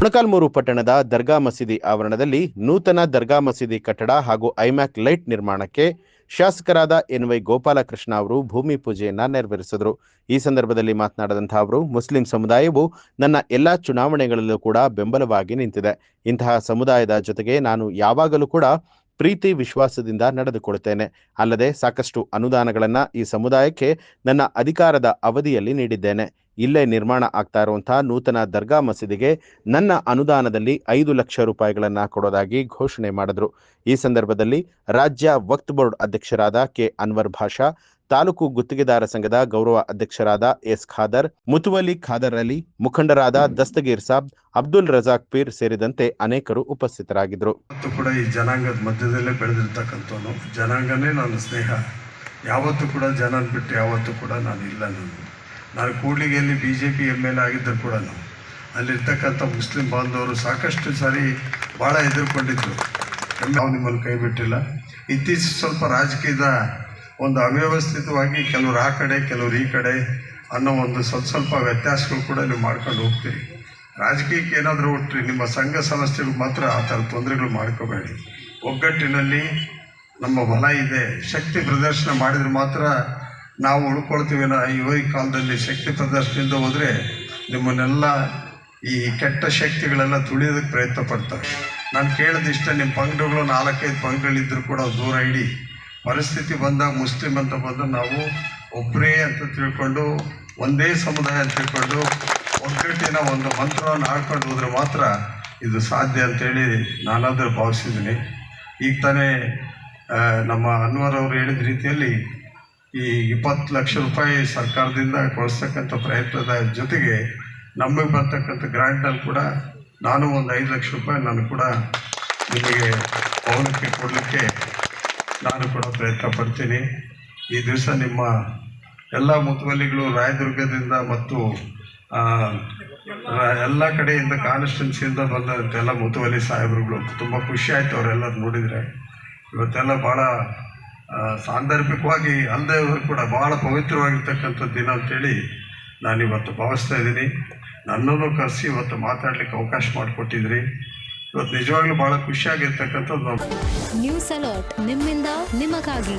ಮೊಳಕಾಲ್ಮೂರು ಪಟ್ಟಣದ ದರ್ಗಾ ಮಸೀದಿ ಆವರಣದಲ್ಲಿ ನೂತನ ದರ್ಗಾ ಮಸೀದಿ ಕಟ್ಟಡ ಹಾಗೂ ಐಮ್ಯಾಕ್ ಲೈಟ್ ನಿರ್ಮಾಣಕ್ಕೆ ಶಾಸಕರಾದ ಎನ್.ವೈ. ಗೋಪಾಲಕೃಷ್ಣ ಅವರು ಭೂಮಿ ಪೂಜೆಯನ್ನ ನೆರವೇರಿಸಿದರು. ಈ ಸಂದರ್ಭದಲ್ಲಿ ಮಾತನಾಡಿದಂತಹ ಅವರು, ಮುಸ್ಲಿಂ ಸಮುದಾಯವು ನನ್ನ ಎಲ್ಲಾ ಚುನಾವಣೆಗಳಲ್ಲೂ ಕೂಡ ಬೆಂಬಲವಾಗಿ ನಿಂತಿದೆ. ಇಂತಹ ಸಮುದಾಯದ ಜೊತೆಗೆ ನಾನು ಯಾವಾಗಲೂ ಕೂಡ ಪ್ರೀತಿ ವಿಶ್ವಾಸದಿಂದ ನಡೆದುಕೊಳ್ಳುತ್ತೇನೆ. ಅಲ್ಲದೆ ಸಾಕಷ್ಟು ಅನುದಾನಗಳನ್ನ ಈ ಸಮುದಾಯಕ್ಕೆ ನನ್ನ ಅಧಿಕಾರದ ಅವಧಿಯಲ್ಲಿ ನೀಡಿದ್ದೇನೆ. ಇಲ್ಲೇ ನಿರ್ಮಾಣ ಆಗ್ತಾ ಇರುವಂತಹ ನೂತನ ದರ್ಗಾ ಮಸೀದಿಗೆ ನನ್ನ ಅನುದಾನದಲ್ಲಿ 5 ಲಕ್ಷ ರೂಪಾಯಿಗಳನ್ನ ಕೊಡೋದಾಗಿ ಘೋಷಣೆ ಮಾಡಿದ್ರು. ಈ ಸಂದರ್ಭದಲ್ಲಿ ರಾಜ್ಯ ವಕ್ಫ್ ಬೋರ್ಡ್ ಅಧ್ಯಕ್ಷರಾದ ಕೆ ಅನ್ವರ್ ಭಾಷಾ, ತಾಲೂಕು ಗುತ್ತಿಗೆದಾರ ಸಂಘದ ಗೌರವ ಅಧ್ಯಕ್ಷರಾದ ಎಸ್ ಖಾದರ್, ಮುತುವಲಿ ಖಾದರ್ ಅಲಿ, ಮುಖಂಡರಾದ ದಸ್ತಗೀರ್ ಸಾಬ್, ಅಬ್ದುಲ್ ರಜಾಕ್ ಪೀರ್ ಸೇರಿದಂತೆ ಅನೇಕರು ಉಪಸ್ಥಿತರಾಗಿದ್ದರು. ಕೂಡ ಈ ಜನಾಂಗದ ಮಧ್ಯದಲ್ಲೇ ಬೆಳೆದಿರ್ತಕ್ಕಂಥವನು, ಜನಾಂಗನೇ ನನ್ನ ಸ್ನೇಹ. ಯಾವತ್ತೂ ಕೂಡ ಜನನ ಬಿಟ್ಟು ಯಾವತ್ತೂ ಕೂಡ ನಾನು ಇಲ್ಲ. ನಾನು ಕೂಡ್ಲಿಗೆಯಲ್ಲಿ BJP MLA ಆಗಿದ್ದರು ಕೂಡ ಅಲ್ಲಿರ್ತಕ್ಕಂಥ ಮುಸ್ಲಿಂ ಬಾಂಧವರು ಸಾಕಷ್ಟು ಸಾರಿ ಭಾಳ ಎದುರ್ಕೊಂಡಿದ್ರು. ನಾವು ನಿಮ್ಮನ್ನು ಕೈ ಬಿಟ್ಟಿಲ್ಲ. ಇತ್ತೀಚೆಗೆ ಸ್ವಲ್ಪ ರಾಜಕೀಯದ ಒಂದು ಅವ್ಯವಸ್ಥಿತವಾಗಿ ಕೆಲವರು ಆ ಕಡೆ ಕೆಲವರು ಈ ಕಡೆ ಅನ್ನೋ ಒಂದು ಸ್ವಲ್ಪ ವ್ಯತ್ಯಾಸಗಳು ಕೂಡ ನೀವು ಮಾಡ್ಕೊಂಡು ಹೋಗ್ತೀರಿ. ರಾಜಕೀಯಕ್ಕೆ ಏನಾದರೂ ಹುಟ್ಟ್ರಿ, ನಿಮ್ಮ ಸಂಘ ಸಂಸ್ಥೆಗಳು ಮಾತ್ರ ಆ ಥರ ತೊಂದರೆಗಳು ಮಾಡ್ಕೋಬೇಡಿ. ಒಗ್ಗಟ್ಟಿನಲ್ಲಿ ನಮ್ಮ ಬಲ ಇದೆ. ಶಕ್ತಿ ಪ್ರದರ್ಶನ ಮಾಡಿದ್ರೆ ಮಾತ್ರ ನಾವು ಉಳ್ಕೊಳ್ತೀವಿ. ಈ ಕಾಲದಲ್ಲಿ ಶಕ್ತಿ ಪ್ರದರ್ಶನದಿಂದ ಹೋದರೆ ನಿಮ್ಮನ್ನೆಲ್ಲ ಈ ಕೆಟ್ಟ ಶಕ್ತಿಗಳೆಲ್ಲ ತುಳಿಯೋದಕ್ಕೆ ಪ್ರಯತ್ನ ಪಡ್ತಾರೆ. ನಾನು ಕೇಳೋದಿಷ್ಟ, ನಿಮ್ಮ ಪಂಗಡಗಳು 4-5 ಪಂಗಡಗಳಿದ್ದರೂ ಕೂಡ ದೂರ ಇಡಿ. ಪರಿಸ್ಥಿತಿ ಬಂದಾಗ ಮುಸ್ಲಿಂ ಅಂತ ಬಂದು ನಾವು ಒಬ್ಬರೇ ಅಂತ ತಿಳ್ಕೊಂಡು, ಒಂದೇ ಸಮುದಾಯ ಅಂತ ತಿಳ್ಕೊಂಡು ಒಗ್ಗಟ್ಟಿನ ಒಂದು ಮಂತ್ರವನ್ನು ಆಡ್ಕೊಂಡು ಹೋದರೆ ಮಾತ್ರ ಇದು ಸಾಧ್ಯ ಅಂತೇಳಿ ನಾನಾದರೂ ಭಾವಿಸಿದ್ದೀನಿ. ಈಗ ತಾನೇ ನಮ್ಮ ಅನ್ವರ್ ಅವರು ಹೇಳಿದ ರೀತಿಯಲ್ಲಿ ಈ 20 ಲಕ್ಷ ರೂಪಾಯಿ ಸರ್ಕಾರದಿಂದ ಕೊಡಿಸ್ತಕ್ಕಂಥ ಪ್ರಯತ್ನದ ಜೊತೆಗೆ ನಮಗೆ ಬರ್ತಕ್ಕಂಥ ಗ್ರಾಂಟಲ್ಲಿ ಕೂಡ ನಾನು ಒಂದು 5 ಲಕ್ಷ ರೂಪಾಯಿ ನಾನು ಕೂಡ ನಿಮಗೆ ಭವನಕ್ಕೆ ಕೊಡಲಿಕ್ಕೆ ನಾನು ಕೂಡ ಪ್ರಯತ್ನ ಪಡ್ತೀನಿ. ಈ ದಿವಸ ನಿಮ್ಮ ಎಲ್ಲ ಮುತುವಲ್ಲಿಗಳು ರಾಯದುರ್ಗದಿಂದ ಮತ್ತು ಎಲ್ಲ ಕಡೆಯಿಂದ ಕಾನ್ಸ್ಟಿಟ್ಯೂನ್ಸಿಯಿಂದ ಬಂದಂಥ ಎಲ್ಲ ಮುತುವಲ್ಲಿ ಸಾಹೇಬರುಗಳು ತುಂಬ ಖುಷಿ ಆಯಿತು ಅವರೆಲ್ಲರೂ ನೋಡಿದರೆ. ಇವತ್ತೆಲ್ಲ ಭಾಳ ಸಾಂದರ್ಭಿಕವಾಗಿ ಅಲ್ಲದೆ ಅವರು ಕೂಡ ಭಾಳ ಪವಿತ್ರವಾಗಿರ್ತಕ್ಕಂಥ ದಿನ ಅಂತೇಳಿ ನಾನಿವತ್ತು ಭಾವಿಸ್ತಾ ಇದ್ದೀನಿ. ನನ್ನನ್ನು ಕರೆಸಿ ಇವತ್ತು ಮಾತಾಡಲಿಕ್ಕೆ ಅವಕಾಶ ಮಾಡಿಕೊಟ್ಟಿದ್ರಿ. ಇವತ್ತು ನಿಜವಾಗ್ಲೂ ಭಾಳ ಖುಷಿಯಾಗಿರ್ತಕ್ಕಂಥದ್ದು. ನ್ಯೂಸ್ ಅಲರ್ಟ್ ನಿಮ್ಮಿಂದ ನಿಮಗಾಗಿ.